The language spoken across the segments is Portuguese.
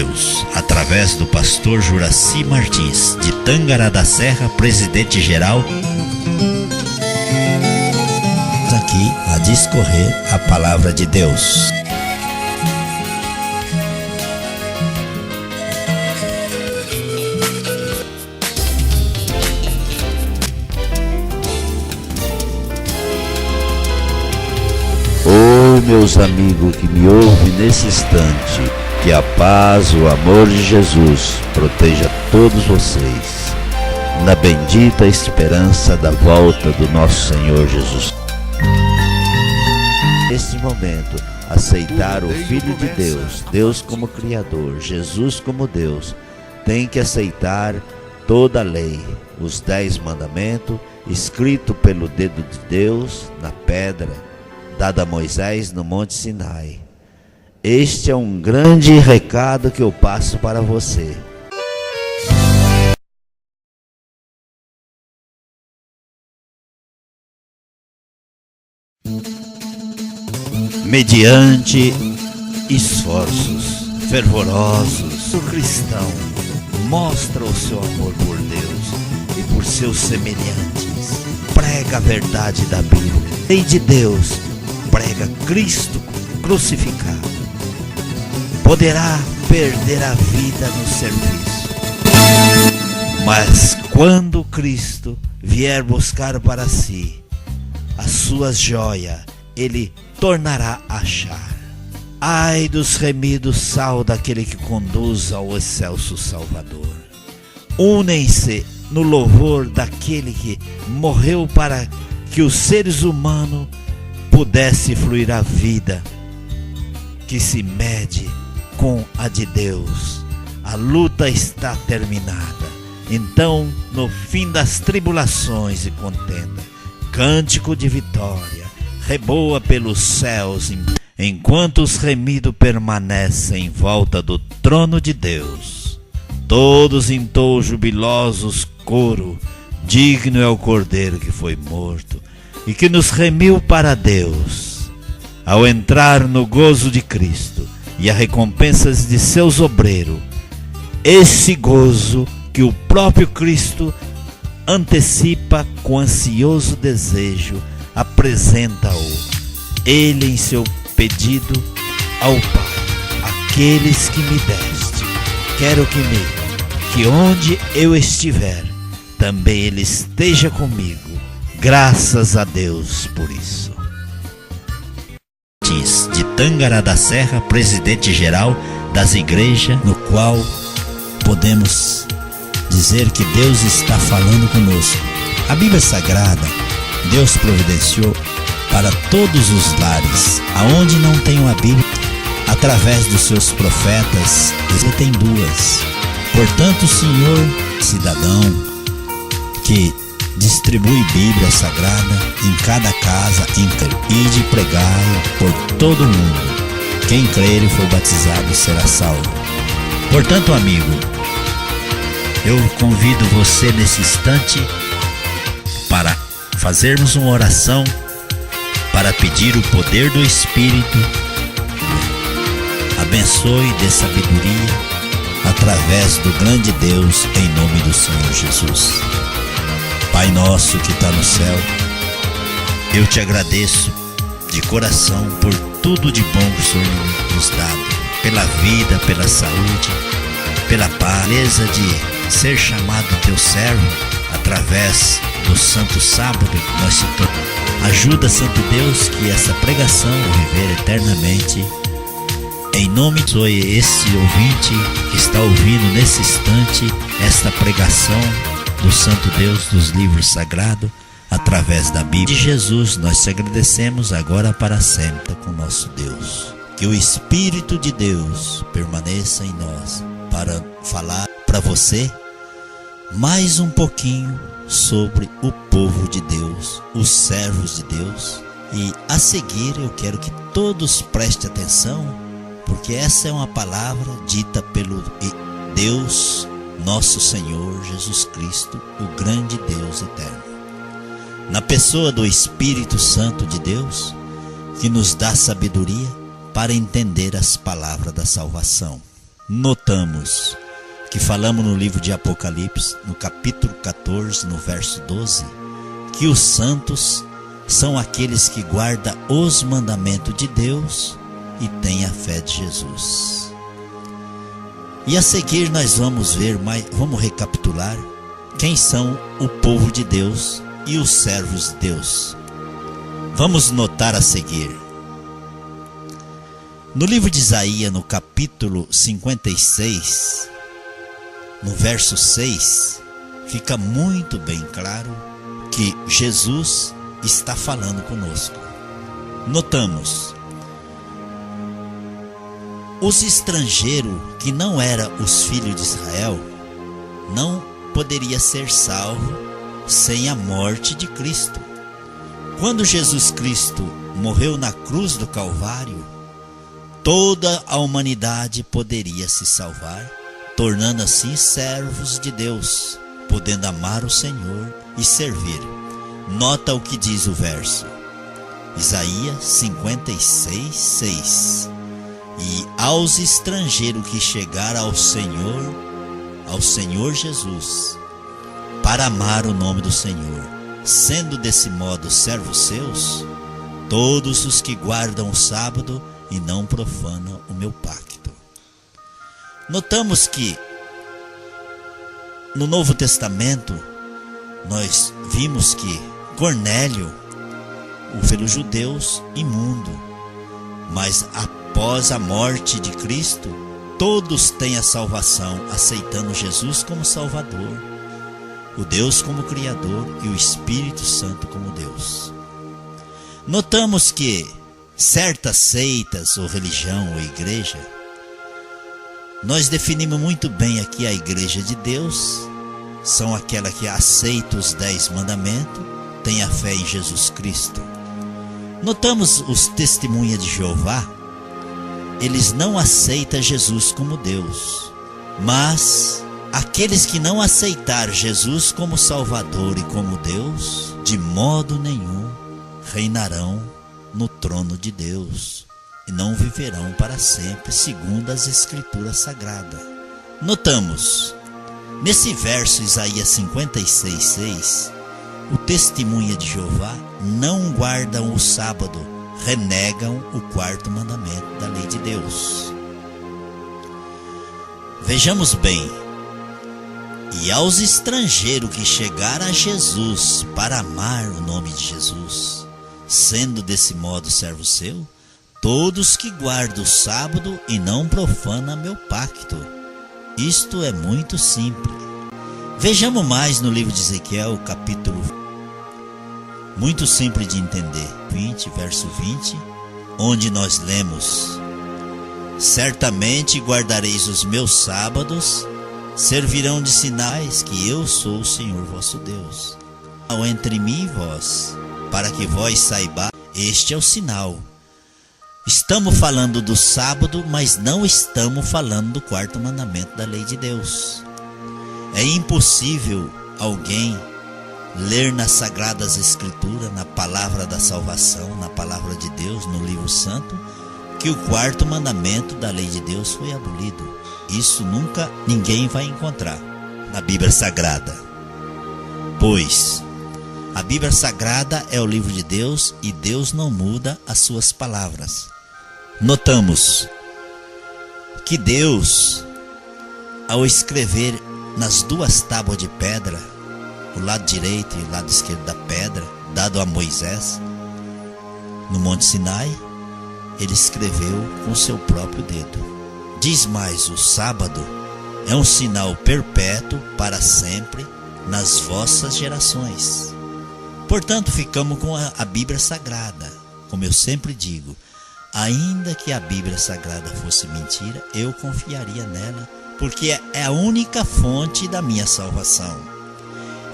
Deus, através do pastor Juraci Martins, de Tangará da Serra, presidente-geral. Aqui a discorrer a palavra de Deus. Oi, meus amigos que me ouvem nesse instante, que a paz, o amor de Jesus proteja todos vocês, na bendita esperança da volta do nosso Senhor Jesus. Neste momento, aceitar o Filho de Deus, Deus como Criador, Jesus como Deus, tem que aceitar toda a lei, os 10 mandamentos, escrito pelo dedo de Deus na pedra, dada a Moisés no Monte Sinai. Este é um grande recado que eu passo para você. Mediante esforços fervorosos, o cristão mostra o seu amor por Deus e por seus semelhantes. Prega a verdade da Bíblia. Lei de Deus, prega Cristo crucificado. Poderá perder a vida no serviço, mas quando Cristo vier buscar para si as suas joias, Ele tornará a achar. Ai dos remidos sal daquele que conduz ao excelso Salvador. Unem-se no louvor daquele que morreu para que os seres humanos pudesse fluir a vida que se mede com a de Deus. A luta está terminada. Então, no fim das tribulações e contenda, cântico de vitória reboa pelos céus, enquanto os remidos permanecem em volta do trono de Deus. Todos entoam jubilosos coro, digno é o Cordeiro que foi morto e que nos remiu para Deus. Ao entrar no gozo de Cristo e as recompensas de seus obreiros, esse gozo que o próprio Cristo antecipa com ansioso desejo, apresenta-o Ele em seu pedido ao Pai: aqueles que me deste, quero que onde eu estiver, também Ele esteja comigo. Graças a Deus por isso. De Tangará da Serra, presidente-geral das igrejas, no qual podemos dizer que Deus está falando conosco. A Bíblia Sagrada, Deus providenciou para todos os lares, aonde não tem uma Bíblia, através dos seus profetas, ele tem 2. Portanto, o Senhor, cidadão, que distribui Bíblia Sagrada em cada casa, e de pregar por todo mundo. Quem crer e for batizado será salvo. Portanto, amigo, eu convido você nesse instante para fazermos uma oração para pedir o poder do Espírito. Abençoe e dê sabedoria através do grande Deus, em nome do Senhor Jesus. Pai nosso que está no céu, eu te agradeço de coração por tudo de bom que o Senhor nos dá, pela vida, pela saúde, pela beleza de ser chamado teu servo através do Santo Sábado que nós citamos. Ajuda, Santo Deus, que essa pregação viver eternamente. Em nome de esse ouvinte que está ouvindo nesse instante esta pregação do Santo Deus dos livros sagrados, através da Bíblia de Jesus, nós te agradecemos agora para sempre com nosso Deus. Que o Espírito de Deus permaneça em nós para falar para você mais um pouquinho sobre o povo de Deus, os servos de Deus. E a seguir eu quero que todos prestem atenção, porque essa é uma palavra dita pelo Deus, nosso Senhor Jesus Cristo, o grande Deus eterno, na pessoa do Espírito Santo de Deus, que nos dá sabedoria para entender as palavras da salvação. notamos que falamos no livro de Apocalipse, no capítulo 14, no verso 12, que os santos são aqueles que guardam os mandamentos de Deus e têm a fé de Jesus. E a seguir nós vamos ver, vamos recapitular quem são o povo de Deus e os servos de Deus. Vamos notar a seguir. No livro de Isaías, no capítulo 56, no verso 6, fica muito bem claro que Jesus está falando conosco. Notamos: os estrangeiros que não eram os filhos de Israel não poderia ser salvo sem a morte de Cristo. Quando Jesus Cristo morreu na cruz do Calvário, toda a humanidade poderia se salvar, tornando assim servos de Deus, podendo amar o Senhor e servir. Nota o que diz o verso, Isaías 56, 6. E aos estrangeiros que chegaram ao Senhor Jesus, para amar o nome do Senhor, sendo desse modo servos seus, todos os que guardam o sábado e não profanam o meu pacto. Notamos que no Novo Testamento nós vimos que Cornélio pelos judeus imundo, mas após a morte de Cristo, todos têm a salvação, aceitando Jesus como Salvador, o Deus como Criador e o Espírito Santo como Deus. Notamos que certas seitas ou religião ou igreja, nós definimos muito bem aqui a igreja de Deus, são aquela que aceita os 10 mandamentos, tem a fé em Jesus Cristo. Notamos os testemunhas de Jeová, eles não aceitam Jesus como Deus, mas aqueles que não aceitaram Jesus como Salvador e como Deus, de modo nenhum reinarão no trono de Deus e não viverão para sempre, segundo as Escrituras Sagradas. Notamos, nesse verso Isaías 56, 6, o testemunha de Jeová não guardam o sábado, renegam o 4º mandamento da lei de Deus. Vejamos bem, e aos estrangeiros que chegaram a Jesus para amar o nome de Jesus, sendo desse modo servo seu, todos que guardam o sábado e não profanam meu pacto. Isto é muito simples. Vejamos mais no livro de Ezequiel, capítulo muito simples de entender, 20, verso 20, onde nós lemos: certamente guardareis os meus sábados, servirão de sinais que eu sou o Senhor vosso Deus. Entre mim e vós, para que vós saibais, este é o sinal. Estamos falando do sábado, mas não estamos falando do 4º mandamento da lei de Deus. É impossível alguém ler nas Sagradas Escrituras, na palavra da salvação, na palavra de Deus, no livro santo, que o 4º mandamento da lei de Deus foi abolido. Isso nunca ninguém vai encontrar na Bíblia Sagrada, pois a Bíblia Sagrada é o livro de Deus e Deus não muda as suas palavras. Notamos que Deus, ao escrever nas 2 tábuas de pedra, o lado direito e o lado esquerdo da pedra, dado a Moisés, no Monte Sinai, ele escreveu com seu próprio dedo. Diz mais, o sábado é um sinal perpétuo para sempre nas vossas gerações. Portanto, ficamos com a Bíblia Sagrada. Como eu sempre digo, ainda que a Bíblia Sagrada fosse mentira, eu confiaria nela, porque é a única fonte da minha salvação.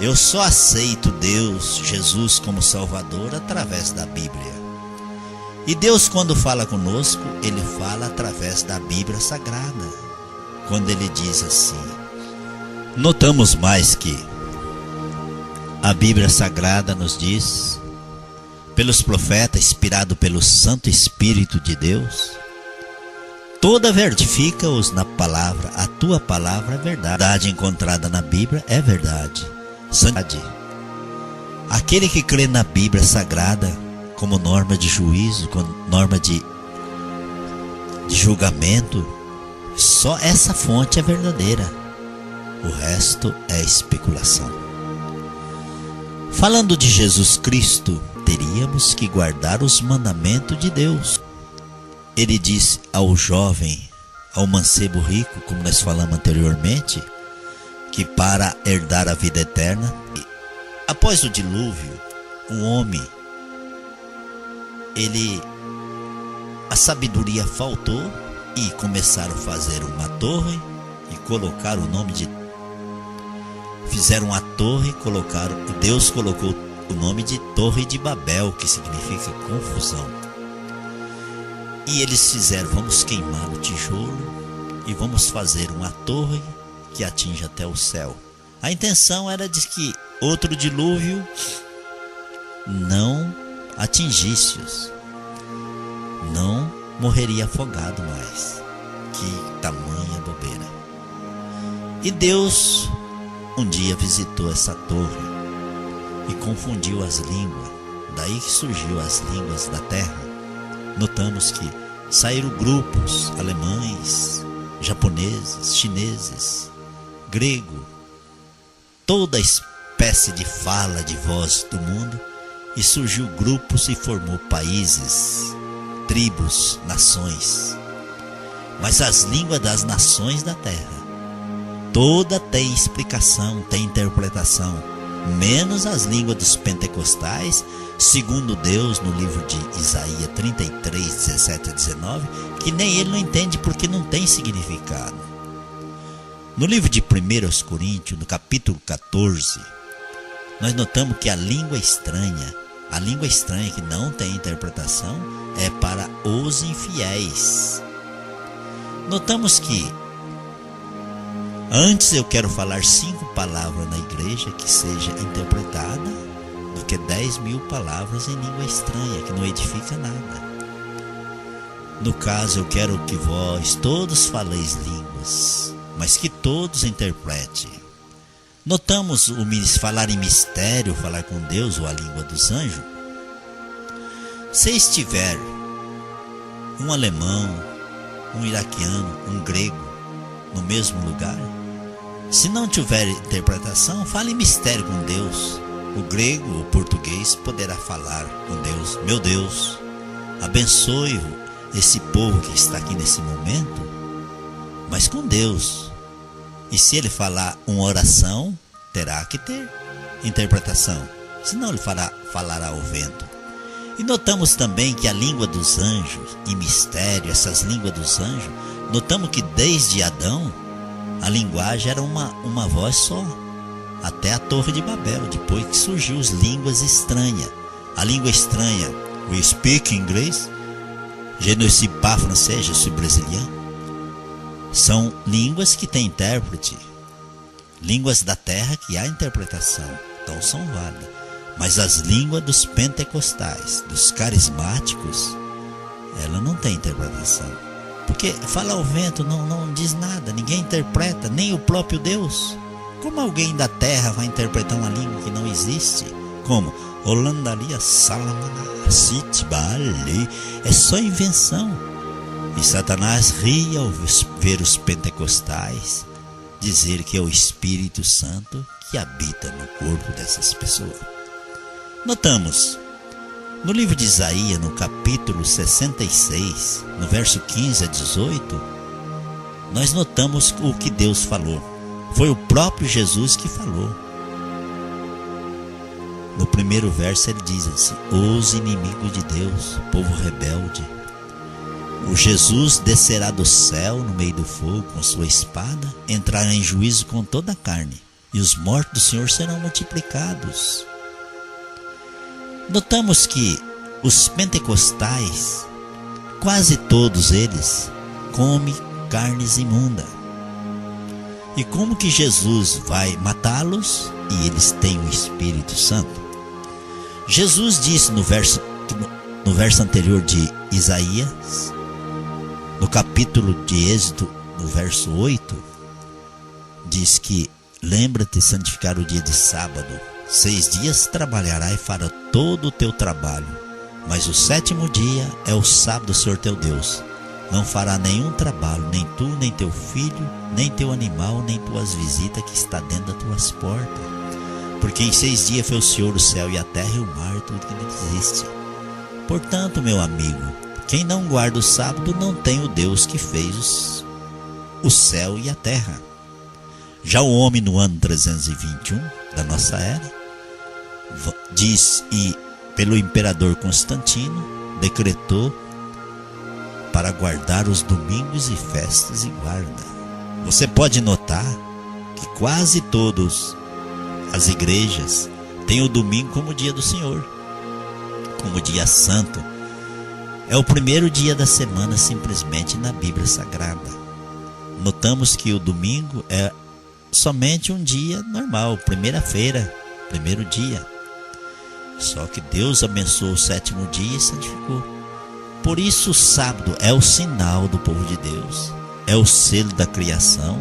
Eu só aceito Deus, Jesus como Salvador através da Bíblia. E Deus, quando fala conosco, Ele fala através da Bíblia Sagrada. Quando Ele diz assim, notamos mais que a Bíblia Sagrada nos diz, pelos profetas, inspirado pelo Santo Espírito de Deus, Toda vertifica-os na palavra, a tua palavra é verdade. A verdade encontrada na Bíblia é verdade. Santidade. Aquele que crê na Bíblia sagrada como norma de juízo, como norma de julgamento, só essa fonte é verdadeira. O resto é especulação. Falando de Jesus Cristo, teríamos que guardar os mandamentos de Deus. Ele disse ao jovem, ao mancebo rico, como nós falamos anteriormente, que para herdar a vida eterna, após o dilúvio, o homem, a sabedoria faltou e começaram a fazer uma torre e colocaram o nome de... Fizeram a torre, Deus colocou o nome de Torre de Babel, que significa confusão. E eles fizeram, vamos queimar o tijolo e vamos fazer uma torre que atinja até o céu. A intenção era de que outro dilúvio não atingisse-os, não morreria afogado mais. Que tamanha bobeira. E Deus um dia visitou essa torre e confundiu as línguas. Daí que surgiu as línguas da terra. Notamos que saíram grupos alemães, japoneses, chineses, grego, toda espécie de fala, de voz do mundo, e surgiu grupos e formou países, tribos, nações. Mas as línguas das nações da terra, toda tem explicação, tem interpretação, menos as línguas dos pentecostais, segundo Deus, no livro de Isaías 33, 17 a 19, que nem ele não entende porque não tem significado. No livro de 1 Coríntios, no capítulo 14, nós notamos que a língua estranha que não tem interpretação, é para os infiéis. Notamos que antes eu quero falar 5 palavras na igreja que seja interpretada do que 10.000 palavras em língua estranha, que não edifica nada. No caso, eu quero que vós todos faleis línguas, mas que todos interpretem. Notamos o falar em mistério, falar com Deus, ou a língua dos anjos. Se estiver um alemão, um iraquiano, um grego no mesmo lugar, se não tiver interpretação, fale em mistério com Deus. O grego, o português poderá falar com Deus. Meu Deus, abençoe esse povo que está aqui nesse momento, mas com Deus. E se ele falar uma oração, terá que ter interpretação, senão ele falará ao vento. E notamos também que a língua dos anjos, em mistério, essas línguas dos anjos, notamos que desde Adão, a linguagem era uma voz só, até a Torre de Babel, depois que surgiu as línguas estranhas. A língua estranha, we speak English, je ne suis pas français, je suis brésilien. São línguas que têm intérprete, línguas da terra que há interpretação, então são válidas. Mas as línguas dos pentecostais, dos carismáticos, ela não tem interpretação. Porque fala ao vento, não diz nada, ninguém interpreta, nem o próprio Deus. Como alguém da terra vai interpretar uma língua que não existe? Como? Holandalia, Salamana, Sitbali, é só invenção. E Satanás ria ao ver os pentecostais dizer que é o Espírito Santo que habita no corpo dessas pessoas. Notamos, no livro de Isaías, no capítulo 66, no verso 15 a 18, nós notamos o que Deus falou. Foi o próprio Jesus que falou. No primeiro verso ele diz assim: os inimigos de Deus, povo rebelde, o Jesus descerá do céu no meio do fogo com sua espada, entrará em juízo com toda a carne, e os mortos do Senhor serão multiplicados. Notamos que os pentecostais, quase todos eles, comem carnes imundas. E como que Jesus vai matá-los e eles têm o Espírito Santo? Jesus disse no verso anterior de Isaías, No capítulo de Êxodo, no verso 8, diz que: lembra-te de santificar o dia de sábado. 6 dias trabalharás e fará todo o teu trabalho, mas o 7º dia é o sábado do Senhor teu Deus. Não fará nenhum trabalho, nem tu, nem teu filho, nem teu animal, nem tuas visitas que está dentro das tuas portas. Porque em 6 dias fez o Senhor o céu e a terra e o mar, tudo que não existe. Portanto, meu amigo, quem não guarda o sábado não tem o Deus que fez o céu e a terra. Já o homem no ano 321 da nossa era, diz, e pelo imperador Constantino, decretou para guardar os domingos e festas e guarda. Você pode notar que quase todas as igrejas têm o domingo como dia do Senhor, como dia santo. É o primeiro dia da semana simplesmente na Bíblia Sagrada. Notamos que o domingo é somente um dia normal, primeira-feira, primeiro dia. Só que Deus abençoou o 7º dia e santificou. Por isso o sábado é o sinal do povo de Deus, é o selo da criação,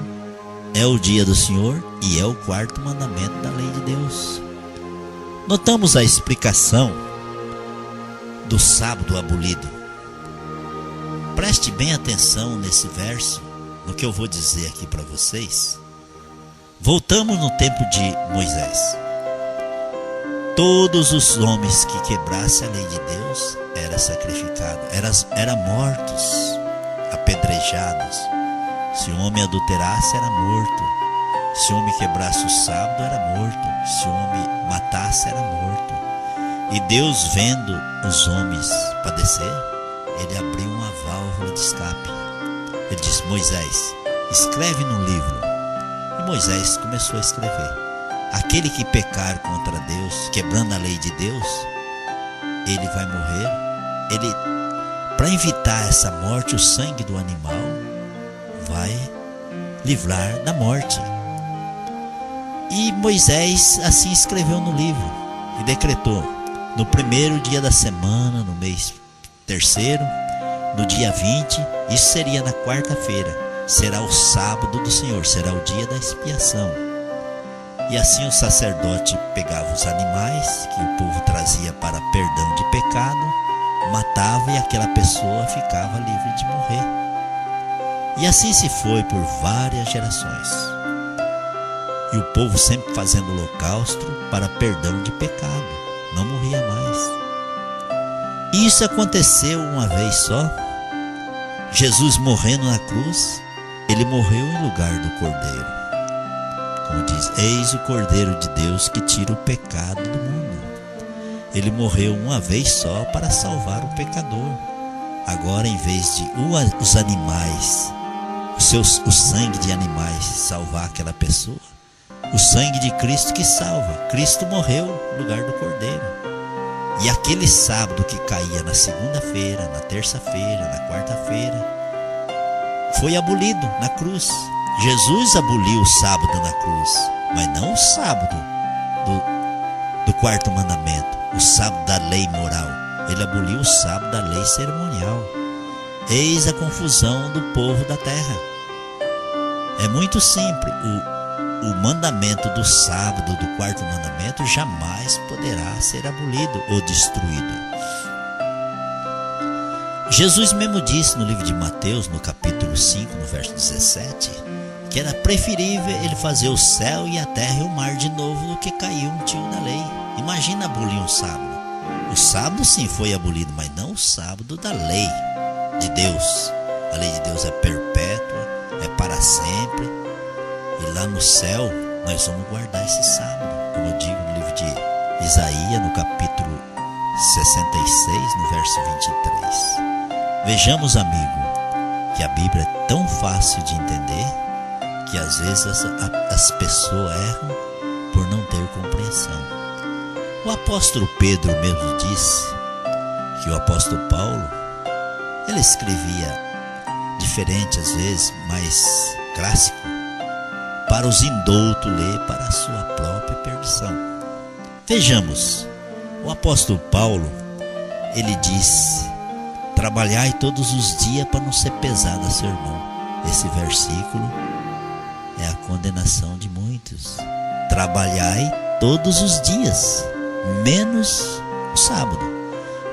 é o dia do Senhor e é o 4º mandamento da lei de Deus. Notamos a explicação do sábado abolido. Preste bem atenção nesse verso, no que eu vou dizer aqui para vocês. Voltamos no tempo de Moisés. Todos os homens que quebrassem a lei de Deus eram sacrificados, eram mortos, apedrejados. Se o homem adulterasse, era morto. Se o homem quebrasse o sábado, era morto. Se o homem matasse, era morto. E Deus, vendo os homens padecer, ele abriu uma válvula de escape. Ele disse: Moisés, escreve num livro. E Moisés começou a escrever. Aquele que pecar contra Deus, quebrando a lei de Deus, ele vai morrer. Para evitar essa morte, o sangue do animal vai livrar da morte. E Moisés assim escreveu no livro e decretou: no primeiro dia da semana, no mês 3º, no dia 20, isso seria na quarta-feira, será o sábado do Senhor, será o dia da expiação. E assim o sacerdote pegava os animais que o povo trazia para perdão de pecado, matava e aquela pessoa ficava livre de morrer. E assim se foi por várias gerações. E o povo sempre fazendo holocausto para perdão de pecado, não morria mais. E isso aconteceu uma vez só. Jesus morrendo na cruz, ele morreu em lugar do Cordeiro. Como diz: eis o Cordeiro de Deus que tira o pecado do mundo. Ele morreu uma vez só para salvar o pecador. Agora, em vez de os animais, o sangue de animais salvar aquela pessoa, o sangue de Cristo que salva. Cristo morreu no lugar do Cordeiro. E aquele sábado que caía na segunda-feira, na terça-feira, na quarta-feira, foi abolido na cruz. Jesus aboliu o sábado na cruz, mas não o sábado do 4º mandamento, o sábado da lei moral. Ele aboliu o sábado da lei cerimonial. Eis a confusão do povo da terra. É muito simples. O mandamento do sábado, do 4º mandamento, jamais poderá ser abolido ou destruído. Jesus mesmo disse no livro de Mateus, no capítulo 5, no verso 17, que era preferível ele fazer o céu e a terra e o mar de novo do que cair um tio da lei. Imagina abolir um sábado. O sábado sim foi abolido, mas não o sábado da lei de Deus. A lei de Deus é perpétua, é para sempre. E lá no céu nós vamos guardar esse sábado, como eu digo no livro de Isaías, no capítulo 66, no verso 23. Vejamos, amigo, que a Bíblia é tão fácil de entender que às vezes as pessoas erram por não ter compreensão. O apóstolo Pedro mesmo disse que o apóstolo Paulo, ele escrevia diferente às vezes, mais clássico, para os indoutos ler para a sua própria perdição. Vejamos, o apóstolo Paulo, ele diz Trabalhai todos os dias para não ser pesado a seu irmão. Esse versículo é a condenação de muitos. Trabalhai todos os dias, menos o sábado.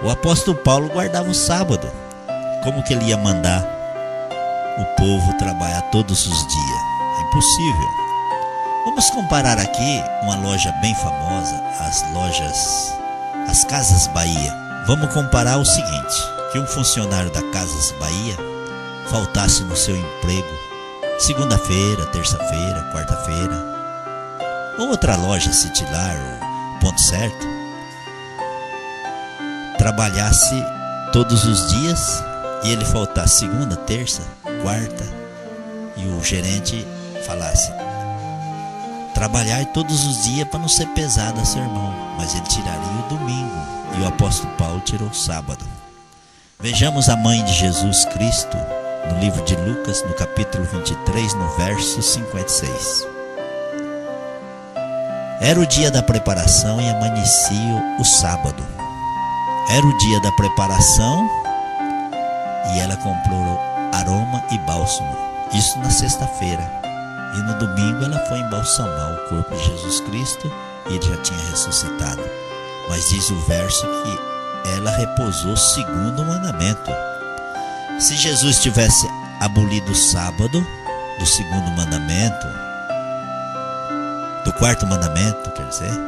O apóstolo Paulo guardava o sábado. Como que ele ia mandar o povo trabalhar todos os dias? É impossível. Vamos comparar aqui uma loja bem famosa, as Casas Bahia. Vamos comparar o seguinte, que um funcionário da Casas Bahia faltasse no seu emprego segunda-feira, terça-feira, quarta-feira, ou outra loja, Citilar, ou Ponto Certo, trabalhasse todos os dias e ele faltasse segunda, terça, quarta, e o gerente falasse: trabalhar todos os dias para não ser pesado a seu irmão, mas ele tiraria o domingo, e o apóstolo Paulo tirou o sábado. Vejamos a mãe de Jesus Cristo no livro de Lucas, no capítulo 23, no verso 56. Era o dia da preparação e amanhecia o sábado. Era o dia da preparação e ela comprou aroma e bálsamo. Isso na sexta-feira. E no domingo ela foi embalsamar o corpo de Jesus Cristo e ele já tinha ressuscitado. Mas diz o verso que ela repousou segundo o mandamento. Se Jesus tivesse abolido o sábado do segundo mandamento, do quarto mandamento, quer dizer,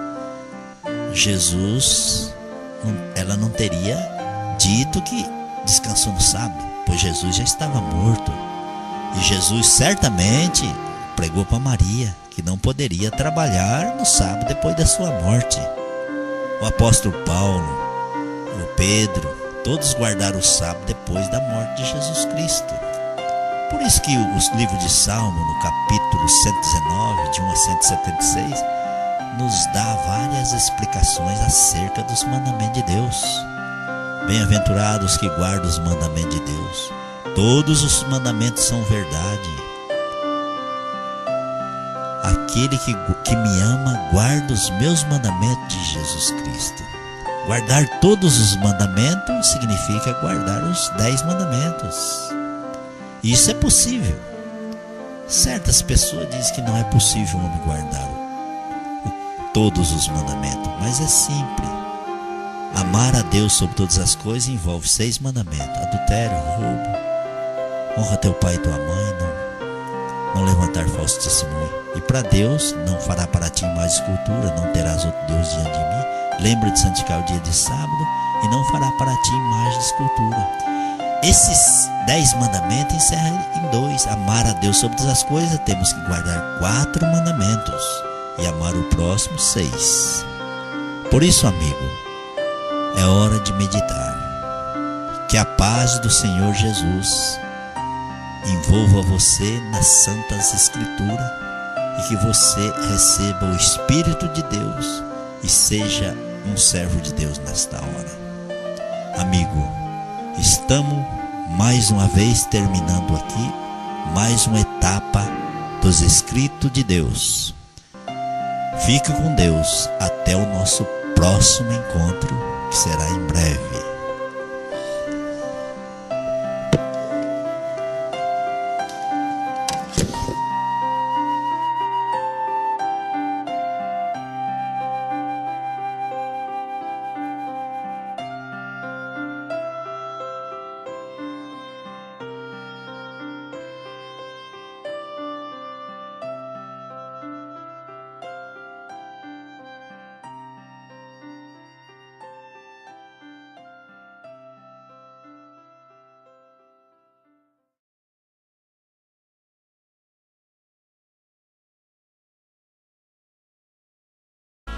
ela não teria dito que descansou no sábado, pois Jesus já estava morto. E Jesus certamente pregou para Maria que não poderia trabalhar no sábado depois da sua morte. O apóstolo Paulo, o Pedro, todos guardaram o sábado depois da morte de Jesus Cristo. Por isso que o livro de Salmo, no capítulo 119, de 1 a 176, nos dá várias explicações acerca dos mandamentos de Deus. Bem-aventurados que guardam os mandamentos de Deus. Todos os mandamentos são verdade. Aquele que me ama guarda os meus mandamentos de Jesus Cristo. Guardar todos os mandamentos significa guardar os 10 mandamentos. Isso é possível. Certas pessoas dizem que não é possível um homem guardar todos os mandamentos, mas é simples. Amar a Deus sobre todas as coisas envolve 6 mandamentos: adultério, roubo, honra teu pai e tua mãe, não levantar falso testemunho. E para Deus: não fará para ti mais escultura, não terás outro Deus diante de mim. Lembra de santificar o dia de sábado e não fará para ti imagem de escultura. Esses 10 mandamentos encerram em 2. Amar a Deus sobre todas as coisas, temos que guardar 4 mandamentos. E amar o próximo, 6. Por isso, amigo, é hora de meditar. Que a paz do Senhor Jesus envolva você nas Santas Escrituras e que você receba o Espírito de Deus e seja um servo de Deus nesta hora. Amigo, estamos mais uma vez terminando aqui mais uma etapa dos Escritos de Deus. Fique com Deus até o nosso próximo encontro, que será em breve.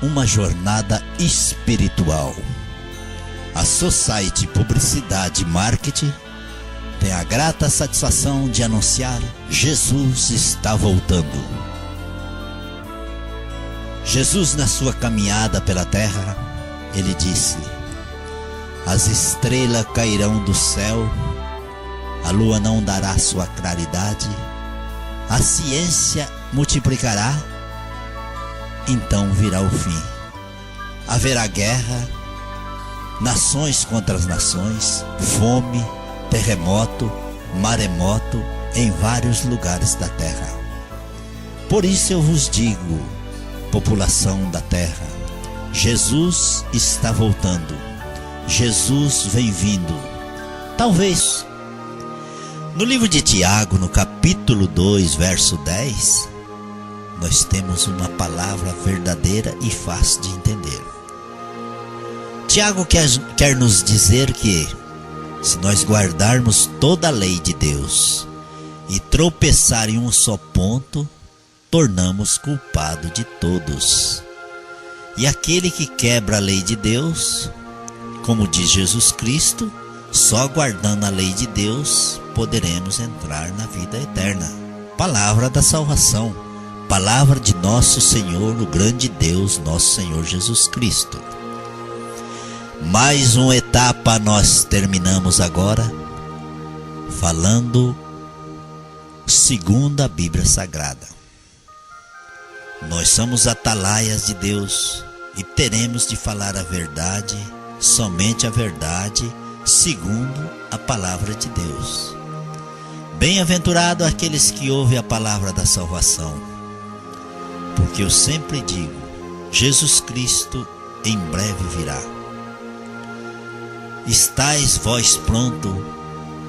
Uma jornada espiritual. A Society Publicidade e Marketing tem a grata satisfação de anunciar: Jesus está voltando. Jesus, na sua caminhada pela terra, ele disse: as estrelas cairão do céu, a lua não dará sua claridade, a ciência multiplicará, então virá o fim. Haverá guerra, nações contra as nações, fome, terremoto, maremoto em vários lugares da terra. Por isso eu vos digo, população da terra, Jesus está voltando, Jesus vem vindo. Talvez no livro de Tiago, no capítulo 2, verso 10, nós temos uma palavra verdadeira e fácil de entender. Tiago quer nos dizer que, se nós guardarmos toda a lei de Deus e tropeçar em um só ponto, tornamos culpado de todos. E aquele que quebra a lei de Deus, como diz Jesus Cristo, só guardando a lei de Deus poderemos entrar na vida eterna. Palavra da salvação, palavra de nosso Senhor, o grande Deus, nosso Senhor Jesus Cristo. Mais uma etapa nós terminamos agora, falando segundo a Bíblia Sagrada. Nós somos atalaias de Deus e teremos de falar a verdade, somente a verdade, segundo a palavra de Deus. Bem-aventurado aqueles que ouvem a palavra da salvação, porque eu sempre digo, Jesus Cristo em breve virá. Estais vós pronto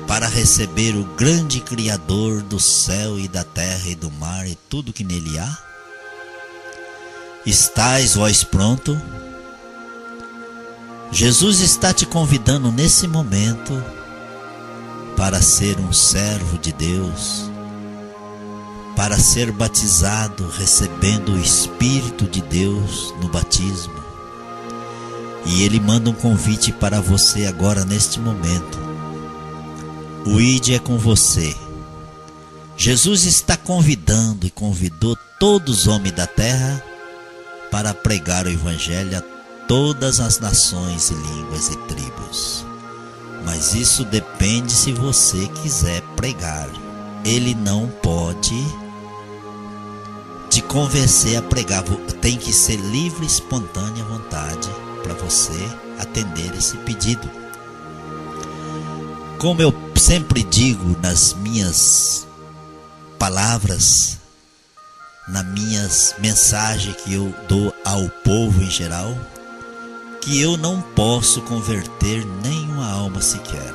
para receber o grande Criador do céu e da terra e do mar e tudo que nele há? Estais vós pronto? Jesus está te convidando nesse momento para ser um servo de Deus, para ser batizado, recebendo o Espírito de Deus no batismo. E Ele manda um convite para você agora neste momento. O ID é com você. Jesus está convidando e convidou todos os homens da terra para pregar o Evangelho a todas as nações, línguas e tribos. Mas isso depende se você quiser pregar. Ele não pode te convencer a pregar. Tem que ser livre e espontânea vontade para você atender esse pedido. Como eu sempre digo nas minhas palavras, nas minhas mensagens que eu dou ao povo em geral, que eu não posso converter nenhuma alma sequer.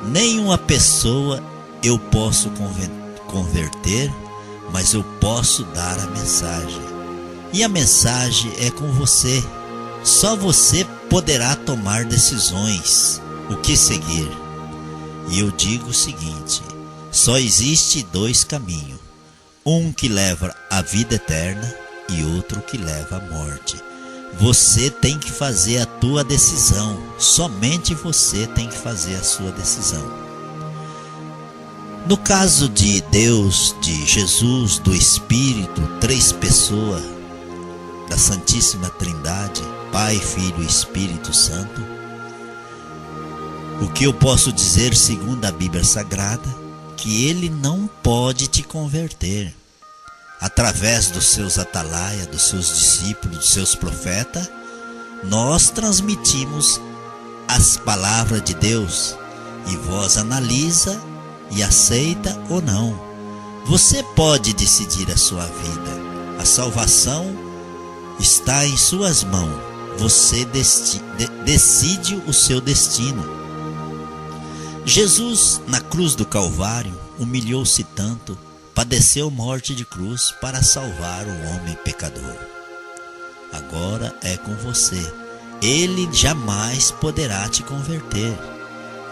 Nenhuma pessoa eu posso converter, mas eu posso dar a mensagem. E a mensagem é com você. Só você poderá tomar decisões, o que seguir. E eu digo o seguinte, só existe dois caminhos. Um que leva à vida eterna e outro que leva à morte. Você tem que fazer a tua decisão. Somente você tem que fazer a sua decisão. No caso de Deus, de Jesus, do Espírito, três pessoas da Santíssima Trindade, Pai, Filho e Espírito Santo, o que eu posso dizer segundo a Bíblia Sagrada, que Ele não pode te converter. Através dos seus atalaias, dos seus discípulos, dos seus profetas, nós transmitimos as palavras de Deus e vós analisa e aceita ou não. Você pode decidir a sua vida. A salvação está em suas mãos. Você decide o seu destino. Jesus, na cruz do Calvário, humilhou-se tanto, padeceu morte de cruz para salvar o homem pecador. Agora é com você. Ele jamais poderá te converter.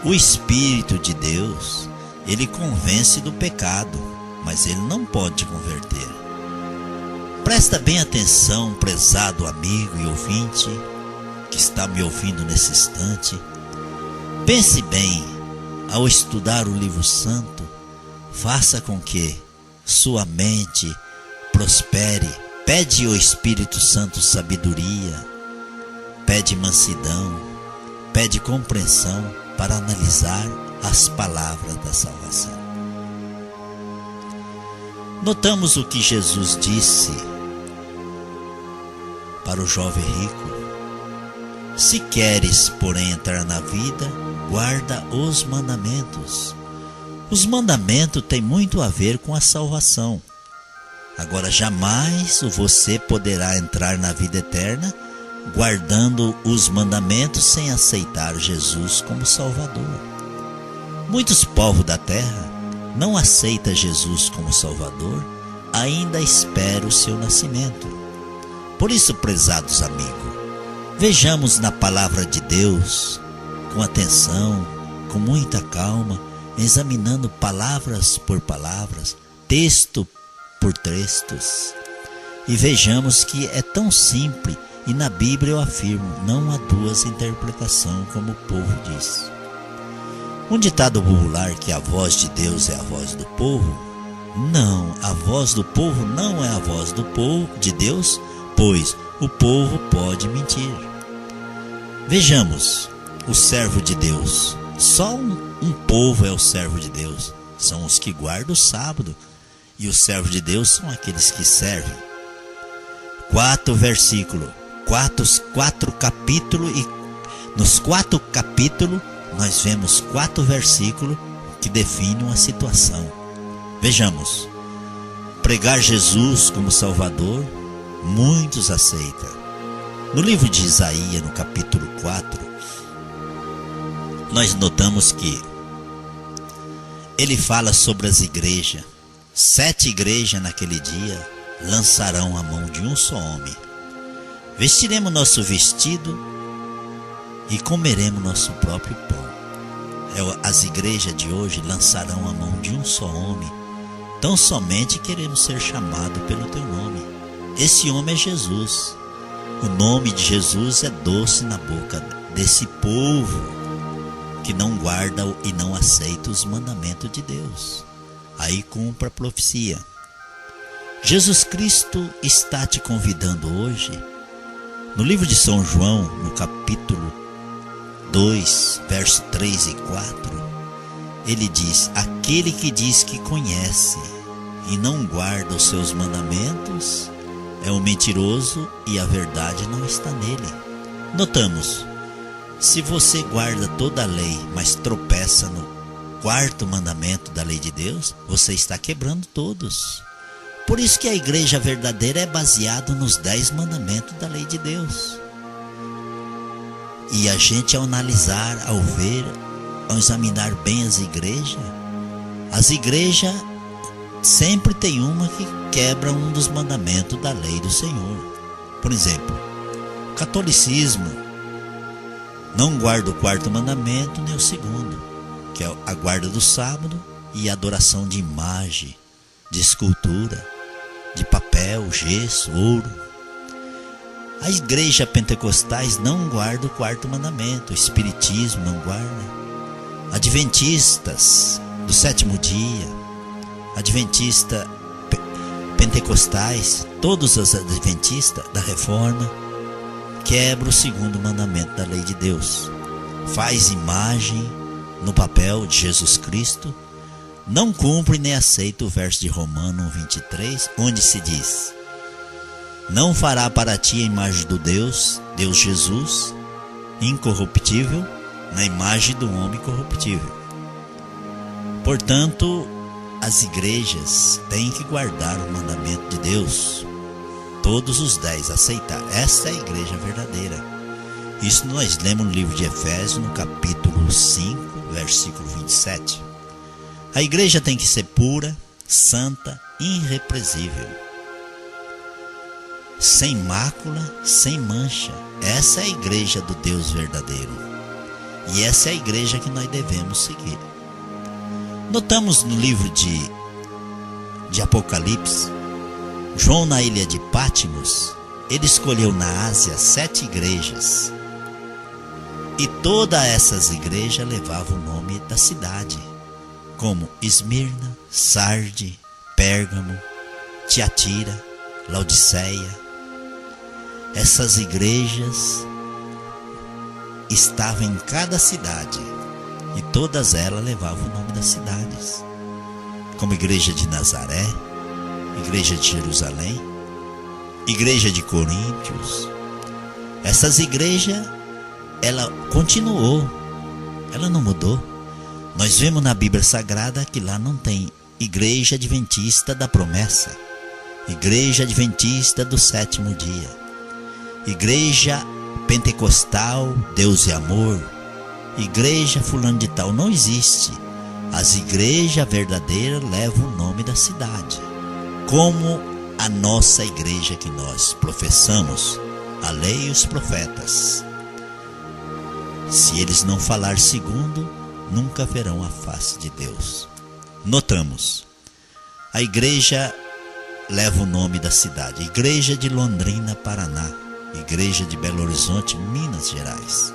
O Espírito de Deus, ele convence do pecado, mas ele não pode te converter. Presta bem atenção, prezado amigo e ouvinte, que está me ouvindo nesse instante. Pense bem, ao estudar o livro santo, faça com que sua mente prospere. Pede ao Espírito Santo sabedoria, pede mansidão, pede compreensão para analisar as palavras da salvação. Notamos o que Jesus disse para o jovem rico: Se queres, porém, entrar na vida, guarda os mandamentos. Os mandamentos têm muito a ver com a salvação. Agora, jamais você poderá entrar na vida eterna guardando os mandamentos sem aceitar Jesus como Salvador. Muitos povos da terra não aceitam Jesus como Salvador, ainda esperam o seu nascimento. Por isso, prezados amigos, vejamos na palavra de Deus com atenção, com muita calma, examinando palavras por palavras, texto por textos, e vejamos que é tão simples, e na Bíblia eu afirmo, não há duas interpretações, como o povo diz. Um ditado popular que a voz de Deus é a voz do povo, não, a voz do povo não é a voz do povo de Deus, pois o povo pode mentir. Vejamos, o servo de Deus, só um povo é o servo de Deus, são os que guardam o sábado, e os servos de Deus são aqueles que servem. 4 versículos, 4 capítulos, e nos 4 capítulos nós vemos 4 versículos que definem uma situação. Vejamos, pregar Jesus como Salvador, muitos aceitam. No livro de Isaías, no capítulo 4, nós notamos que ele fala sobre as igrejas. 7 igrejas naquele dia lançarão a mão de um só homem. Vestiremos nosso vestido e comeremos nosso próprio pão. As igrejas de hoje lançarão a mão de um só homem. Tão somente queremos ser chamados pelo teu nome. Esse homem é Jesus. O nome de Jesus é doce na boca desse povo que não guarda e não aceita os mandamentos de Deus. Aí cumpre a profecia. Jesus Cristo está te convidando hoje. No livro de São João, no capítulo 2, verso 3 e 4, ele diz: aquele que diz que conhece e não guarda os seus mandamentos é um mentiroso e a verdade não está nele. Notamos, se você guarda toda a lei, mas tropeça no 4º mandamento da lei de Deus, você está quebrando todos. Por isso que a igreja verdadeira é baseada nos 10 mandamentos da lei de Deus. E a gente, ao analisar, ao ver, ao examinar bem as igrejas sempre tem uma que quebra um dos mandamentos da lei do Senhor. Por exemplo, o catolicismo não guarda o 4º mandamento nem o 2º, que é a guarda do sábado e a adoração de imagem, de escultura, de papel, gesso, ouro. A igreja pentecostais não guarda o 4º mandamento, o espiritismo não guarda. Adventistas do 7º dia, adventistas pentecostais, todos os adventistas da reforma, quebram o 2º mandamento da lei de Deus. Faz imagem no papel de Jesus Cristo, não cumpre nem aceita o verso de Romanos 23, onde se diz: não fará para ti a imagem do Deus Jesus, incorruptível, na imagem do homem corruptível. Portanto, as igrejas têm que guardar o mandamento de Deus, todos os 10, aceitar. Esta é a igreja verdadeira. Isso nós lemos no livro de Efésios, no capítulo 5, versículo 27. A igreja tem que ser pura, santa, irrepreensível, sem mácula, sem mancha. Essa é a igreja do Deus verdadeiro. E essa é a igreja que nós devemos seguir. Notamos no livro de Apocalipse, João, na ilha de Patmos, ele escolheu na Ásia 7 igrejas. E todas essas igrejas levavam o nome da cidade, como Esmirna, Sarde, Pérgamo, Tiatira, Laodiceia. Essas igrejas estavam em cada cidade e todas elas levavam o nome das cidades, como igreja de Nazaré, igreja de Jerusalém, igreja de Coríntios. Essas igrejas ela continuou, ela não mudou. Nós vemos na Bíblia Sagrada que lá não tem Igreja Adventista da Promessa, Igreja Adventista do Sétimo Dia, Igreja Pentecostal, Deus e Amor, Igreja fulano de tal. Não existe. As igrejas verdadeiras levam o nome da cidade, como a nossa igreja que nós professamos, a lei e os profetas. Se eles não falar segundo, nunca verão a face de Deus. Notamos, a igreja leva o nome da cidade, Igreja de Londrina, Paraná, Igreja de Belo Horizonte, Minas Gerais,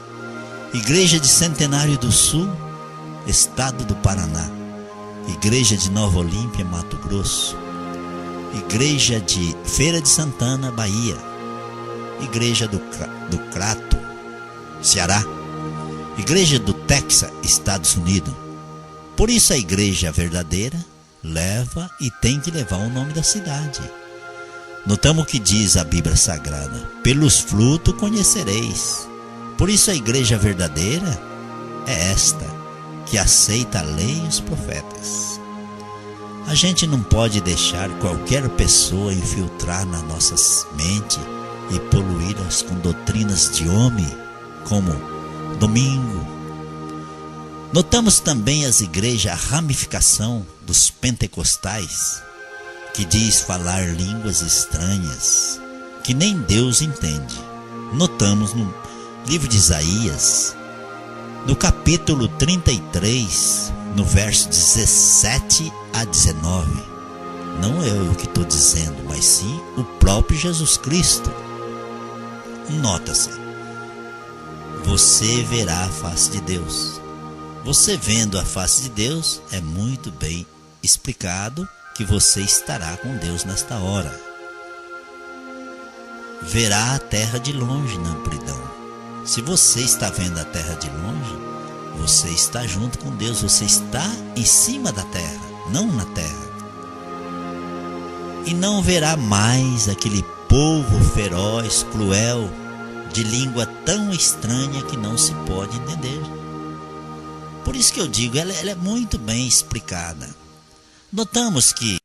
Igreja de Centenário do Sul, Estado do Paraná, Igreja de Nova Olímpia, Mato Grosso, Igreja de Feira de Santana, Bahia, Igreja do Crato, Ceará, Igreja do Texas, Estados Unidos. Por isso a igreja verdadeira leva e tem que levar o nome da cidade. Notamos o que diz a Bíblia Sagrada: pelos frutos conhecereis. Por isso a igreja verdadeira é esta, que aceita a lei e os profetas. A gente não pode deixar qualquer pessoa infiltrar na nossa mente e poluí-las com doutrinas de homem, como domingo. Notamos também as igrejas, a ramificação dos pentecostais, que diz falar línguas estranhas, que nem Deus entende. Notamos no livro de Isaías, no capítulo 33, no verso 17 a 19, não é eu que estou dizendo, mas sim o próprio Jesus Cristo. Nota-se, você verá a face de Deus. Você vendo a face de Deus, é muito bem explicado que você estará com Deus nesta hora. Verá a terra de longe na amplidão. Se você está vendo a terra de longe, você está junto com Deus, você está em cima da terra, não na terra. E não verá mais aquele povo feroz, cruel, de língua tão estranha que não se pode entender. Por isso que eu digo, ela é muito bem explicada. Notamos que